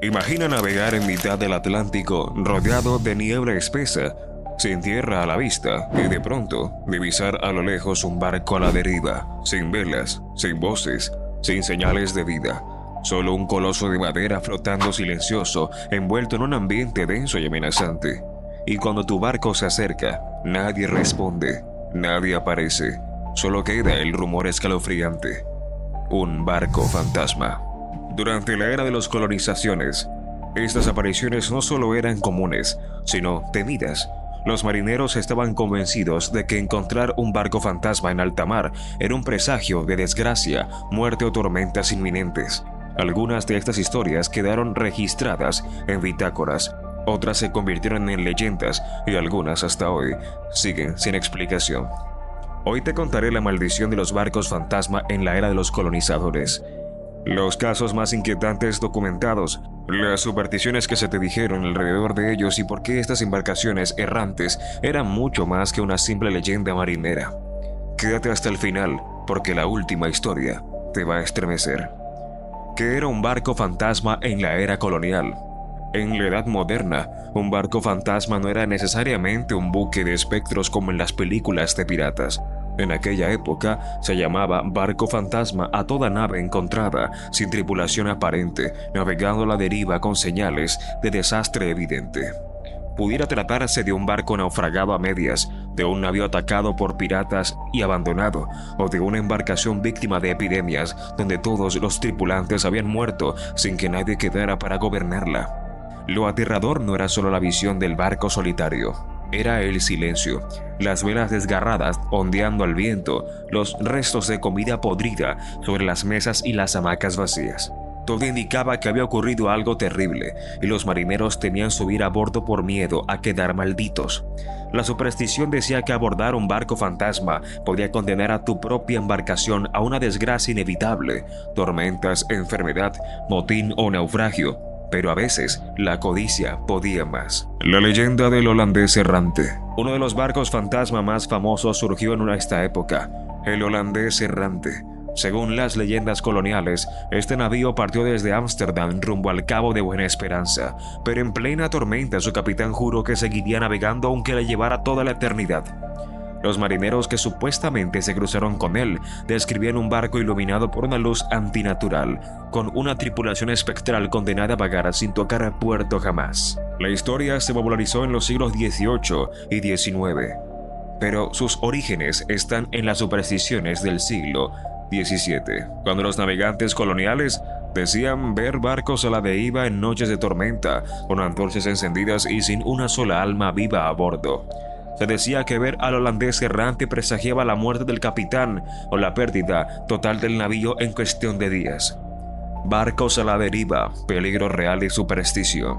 Imagina navegar en mitad del Atlántico, rodeado de niebla espesa, sin tierra a la vista, y de pronto divisar a lo lejos un barco a la deriva, sin velas, sin voces, sin señales de vida. Solo un coloso de madera flotando silencioso, envuelto en un ambiente denso y amenazante. Y cuando tu barco se acerca, nadie responde, nadie aparece, solo queda el rumor escalofriante. Un barco fantasma. Durante la era de las colonizaciones, estas apariciones no solo eran comunes, sino temidas. Los marineros estaban convencidos de que encontrar un barco fantasma en alta mar era un presagio de desgracia, muerte o tormentas inminentes. Algunas de estas historias quedaron registradas en bitácoras, otras se convirtieron en leyendas y algunas hasta hoy siguen sin explicación. Hoy te contaré la maldición de los barcos fantasma en la era de los colonizadores. Los casos más inquietantes documentados, las supersticiones que se te dijeron alrededor de ellos y por qué estas embarcaciones errantes eran mucho más que una simple leyenda marinera. Quédate hasta el final, porque la última historia te va a estremecer. ¿Qué era un barco fantasma en la era colonial? En la edad moderna, un barco fantasma no era necesariamente un buque de espectros como en las películas de piratas. En aquella época se llamaba barco fantasma a toda nave encontrada sin tripulación aparente, navegando a la deriva con señales de desastre evidente. Pudiera tratarse de un barco naufragado a medias, de un navío atacado por piratas y abandonado, o de una embarcación víctima de epidemias donde todos los tripulantes habían muerto sin que nadie quedara para gobernarla. Lo aterrador no era solo la visión del barco solitario. Era el silencio, las velas desgarradas ondeando al viento, los restos de comida podrida sobre las mesas y las hamacas vacías. Todo indicaba que había ocurrido algo terrible y los marineros temían subir a bordo por miedo a quedar malditos. La superstición decía que abordar un barco fantasma podía condenar a tu propia embarcación a una desgracia inevitable, tormentas, enfermedad, motín o naufragio. Pero a veces la codicia podía más. La leyenda del holandés errante. Uno de los barcos fantasma más famosos surgió en esta época, el holandés errante. Según las leyendas coloniales, este navío partió desde Ámsterdam rumbo al Cabo de Buena Esperanza, pero en plena tormenta su capitán juró que seguiría navegando aunque le llevara toda la eternidad. Los marineros que supuestamente se cruzaron con él describían un barco iluminado por una luz antinatural, con una tripulación espectral condenada a vagar sin tocar a puerto jamás. La historia se popularizó en los siglos XVIII y XIX, pero sus orígenes están en las supersticiones del siglo XVII, cuando los navegantes coloniales decían ver barcos a la deriva en noches de tormenta, con antorchas encendidas y sin una sola alma viva a bordo. Se decía que ver al holandés errante presagiaba la muerte del capitán o la pérdida total del navío en cuestión de días. Barcos a la deriva, peligro real y superstición.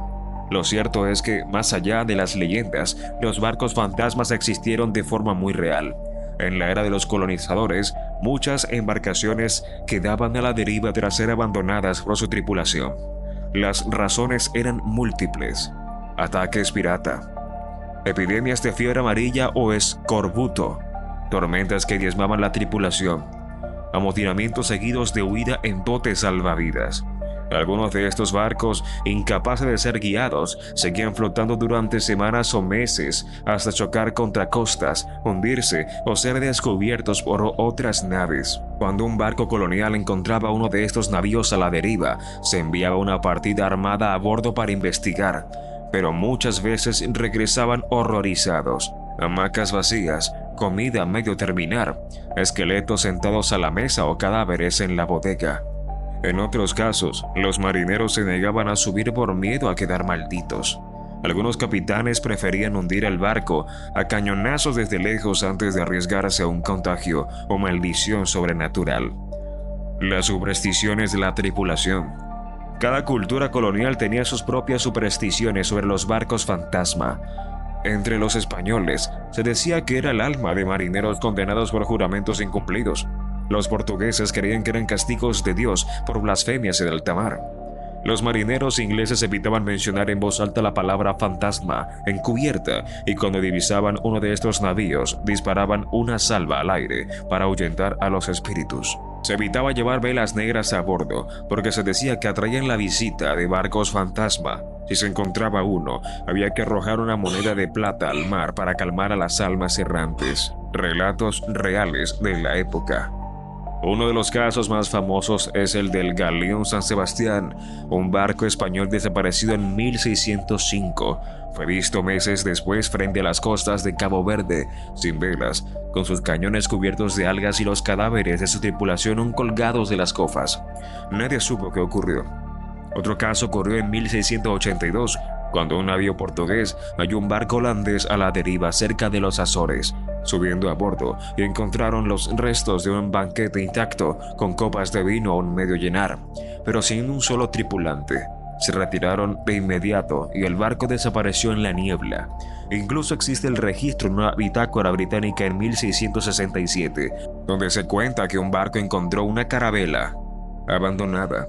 Lo cierto es que, más allá de las leyendas, los barcos fantasmas existieron de forma muy real. En la era de los colonizadores, muchas embarcaciones quedaban a la deriva tras ser abandonadas por su tripulación. Las razones eran múltiples: ataques pirata, epidemias de fiebre amarilla o escorbuto, tormentas que diezmaban la tripulación, amotinamientos seguidos de huida en botes salvavidas. Algunos de estos barcos, incapaces de ser guiados, seguían flotando durante semanas o meses hasta chocar contra costas, hundirse o ser descubiertos por otras naves. Cuando un barco colonial encontraba uno de estos navíos a la deriva, se enviaba una partida armada a bordo para investigar, pero muchas veces regresaban horrorizados. Hamacas vacías, comida a medio terminar, esqueletos sentados a la mesa o cadáveres en la bodega. En otros casos, los marineros se negaban a subir por miedo a quedar malditos. Algunos capitanes preferían hundir el barco a cañonazos desde lejos antes de arriesgarse a un contagio o maldición sobrenatural. Las supersticiones de la tripulación. Cada cultura colonial tenía sus propias supersticiones sobre los barcos fantasma. Entre los españoles, se decía que era el alma de marineros condenados por juramentos incumplidos. Los portugueses creían que eran castigos de Dios por blasfemias en alta mar. Los marineros ingleses evitaban mencionar en voz alta la palabra fantasma en cubierta, y cuando divisaban uno de estos navíos, disparaban una salva al aire para ahuyentar a los espíritus. Se evitaba llevar velas negras a bordo porque se decía que atraían la visita de barcos fantasma. Si se encontraba uno, había que arrojar una moneda de plata al mar para calmar a las almas errantes. Relatos reales de la época. Uno de los casos más famosos es el del Galeón San Sebastián, un barco español desaparecido en 1605. Fue visto meses después frente a las costas de Cabo Verde, sin velas, con sus cañones cubiertos de algas y los cadáveres de su tripulación aún colgados de las cofas. Nadie supo qué ocurrió. Otro caso ocurrió en 1682, cuando un navío portugués halló un barco holandés a la deriva cerca de los Azores. Subiendo a bordo, encontraron los restos de un banquete intacto, con copas de vino aún medio llenar, pero sin un solo tripulante. Se retiraron de inmediato y el barco desapareció en la niebla. Incluso existe el registro en una bitácora británica en 1667, donde se cuenta que un barco encontró una carabela abandonada.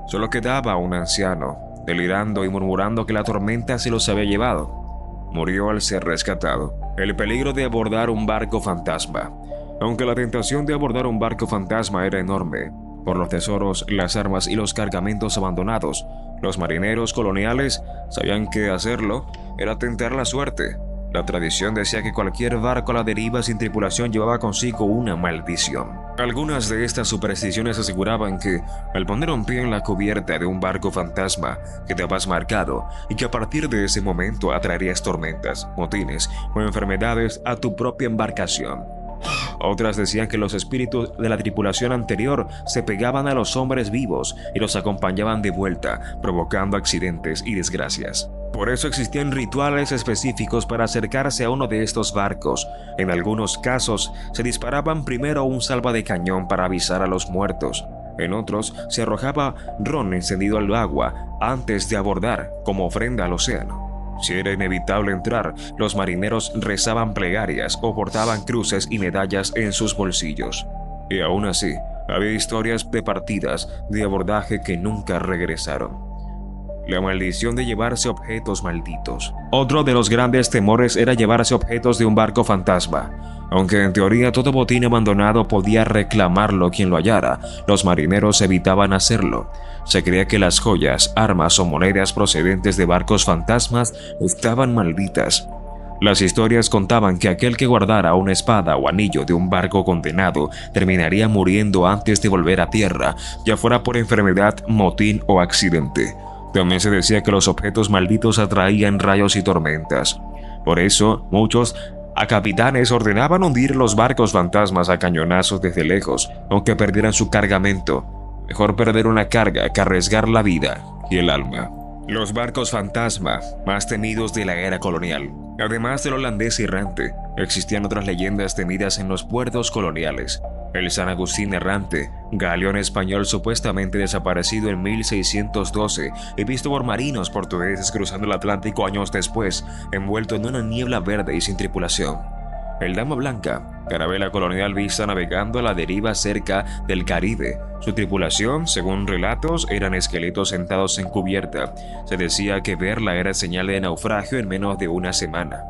Solo quedaba un anciano, delirando y murmurando que la tormenta se los había llevado. Murió al ser rescatado. El peligro de abordar un barco fantasma. Aunque la tentación de abordar un barco fantasma era enorme, por los tesoros, las armas y los cargamentos abandonados, los marineros coloniales sabían que hacerlo era tentar la suerte. La tradición decía que cualquier barco a la deriva sin tripulación llevaba consigo una maldición. Algunas de estas supersticiones aseguraban que, al poner un pie en la cubierta de un barco fantasma, quedabas marcado y que a partir de ese momento atraerías tormentas, motines o enfermedades a tu propia embarcación. Otras decían que los espíritus de la tripulación anterior se pegaban a los hombres vivos y los acompañaban de vuelta, provocando accidentes y desgracias. Por eso existían rituales específicos para acercarse a uno de estos barcos. En algunos casos, se disparaban primero un salva de cañón para avisar a los muertos. En otros, se arrojaba ron encendido al agua antes de abordar, como ofrenda al océano. Si era inevitable entrar, los marineros rezaban plegarias o portaban cruces y medallas en sus bolsillos. Y aún así, había historias de partidas de abordaje que nunca regresaron. La maldición de llevarse objetos malditos. Otro de los grandes temores era llevarse objetos de un barco fantasma. Aunque en teoría todo botín abandonado podía reclamarlo quien lo hallara, los marineros evitaban hacerlo. Se creía que las joyas, armas o monedas procedentes de barcos fantasmas estaban malditas. Las historias contaban que aquel que guardara una espada o anillo de un barco condenado terminaría muriendo antes de volver a tierra, ya fuera por enfermedad, motín o accidente. También se decía que los objetos malditos atraían rayos y tormentas. Por eso, muchos capitanes ordenaban hundir los barcos fantasmas a cañonazos desde lejos, aunque perdieran su cargamento. Mejor perder una carga que arriesgar la vida y el alma. Los barcos fantasma más temidos de la era colonial. Además del holandés errante, existían otras leyendas temidas en los puertos coloniales. El San Agustín errante, galeón español supuestamente desaparecido en 1612 y visto por marinos portugueses cruzando el Atlántico años después, envuelto en una niebla verde y sin tripulación. El Dama Blanca, carabela colonial vista navegando a la deriva cerca del Caribe. Su tripulación, según relatos, eran esqueletos sentados en cubierta. Se decía que verla era señal de naufragio en menos de una semana.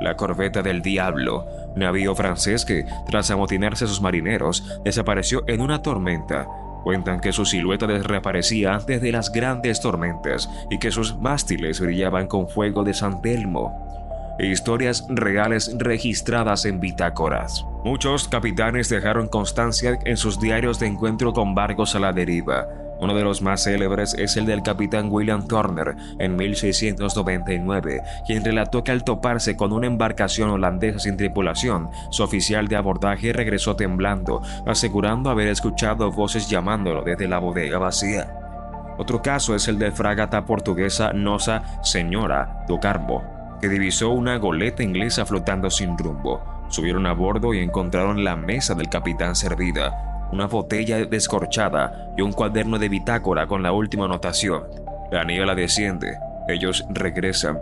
La corbeta del Diablo, navío francés que, tras amotinarse a sus marineros, desapareció en una tormenta. Cuentan que su silueta reaparecía antes de las grandes tormentas y que sus mástiles brillaban con fuego de San Telmo. Historias reales registradas en bitácoras. Muchos capitanes dejaron constancia en sus diarios de encuentro con barcos a la deriva. Uno de los más célebres es el del capitán William Turner en 1699, quien relató que al toparse con una embarcación holandesa sin tripulación, su oficial de abordaje regresó temblando, asegurando haber escuchado voces llamándolo desde la bodega vacía. Otro caso es el de fragata portuguesa Nossa Senhora do Carmo, que divisó una goleta inglesa flotando sin rumbo. Subieron a bordo y encontraron la mesa del capitán servida, una botella descorchada y un cuaderno de bitácora con la última anotación. La niebla desciende, ellos regresan.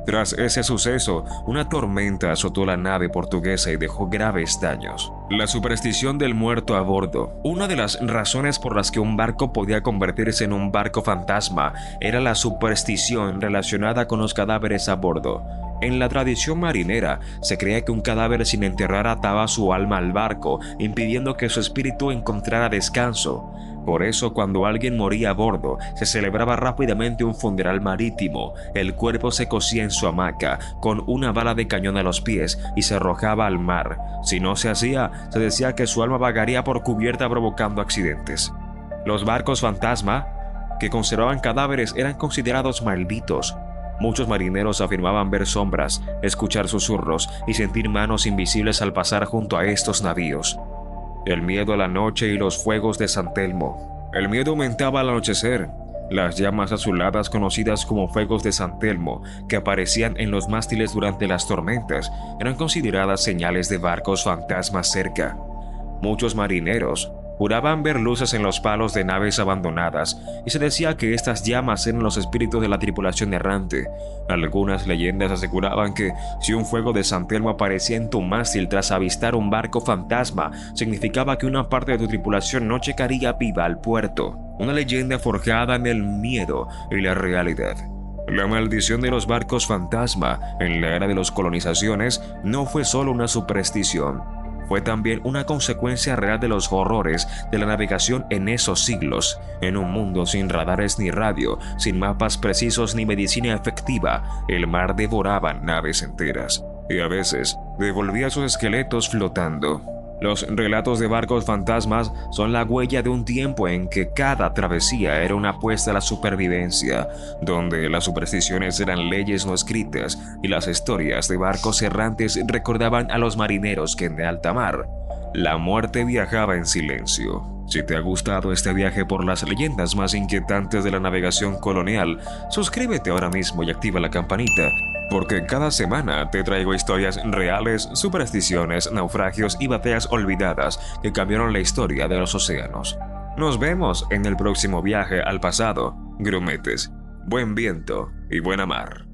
Tras ese suceso, una tormenta azotó la nave portuguesa y dejó graves daños. La superstición del muerto a bordo. Una de las razones por las que un barco podía convertirse en un barco fantasma era la superstición relacionada con los cadáveres a bordo. En la tradición marinera, se creía que un cadáver sin enterrar ataba su alma al barco, impidiendo que su espíritu encontrara descanso. Por eso, cuando alguien moría a bordo, se celebraba rápidamente un funeral marítimo. El cuerpo se cosía en su hamaca, con una bala de cañón a los pies, y se arrojaba al mar. Si no se hacía, se decía que su alma vagaría por cubierta provocando accidentes. Los barcos fantasma, que conservaban cadáveres, eran considerados malditos. Muchos marineros afirmaban ver sombras, escuchar susurros y sentir manos invisibles al pasar junto a estos navíos. El miedo a la noche y los fuegos de San Telmo. El miedo aumentaba al anochecer. Las llamas azuladas, conocidas como fuegos de San Telmo, que aparecían en los mástiles durante las tormentas, eran consideradas señales de barcos fantasmas cerca. Muchos marineros juraban ver luces en los palos de naves abandonadas, y se decía que estas llamas eran los espíritus de la tripulación errante. Algunas leyendas aseguraban que si un fuego de San Telmo aparecía en tu mástil tras avistar un barco fantasma, significaba que una parte de tu tripulación no llegaría viva al puerto. Una leyenda forjada en el miedo y la realidad. La maldición de los barcos fantasma en la era de las colonizaciones no fue solo una superstición. Fue también una consecuencia real de los horrores de la navegación en esos siglos. En un mundo sin radares ni radio, sin mapas precisos ni medicina efectiva, el mar devoraba naves enteras y a veces devolvía sus esqueletos flotando. Los relatos de barcos fantasmas son la huella de un tiempo en que cada travesía era una apuesta a la supervivencia, donde las supersticiones eran leyes no escritas y las historias de barcos errantes recordaban a los marineros que en alta mar la muerte viajaba en silencio. Si te ha gustado este viaje por las leyendas más inquietantes de la navegación colonial, suscríbete ahora mismo y activa la campanita, porque cada semana te traigo historias reales, supersticiones, naufragios y batallas olvidadas que cambiaron la historia de los océanos. Nos vemos en el próximo viaje al pasado. Grumetes, buen viento y buena mar.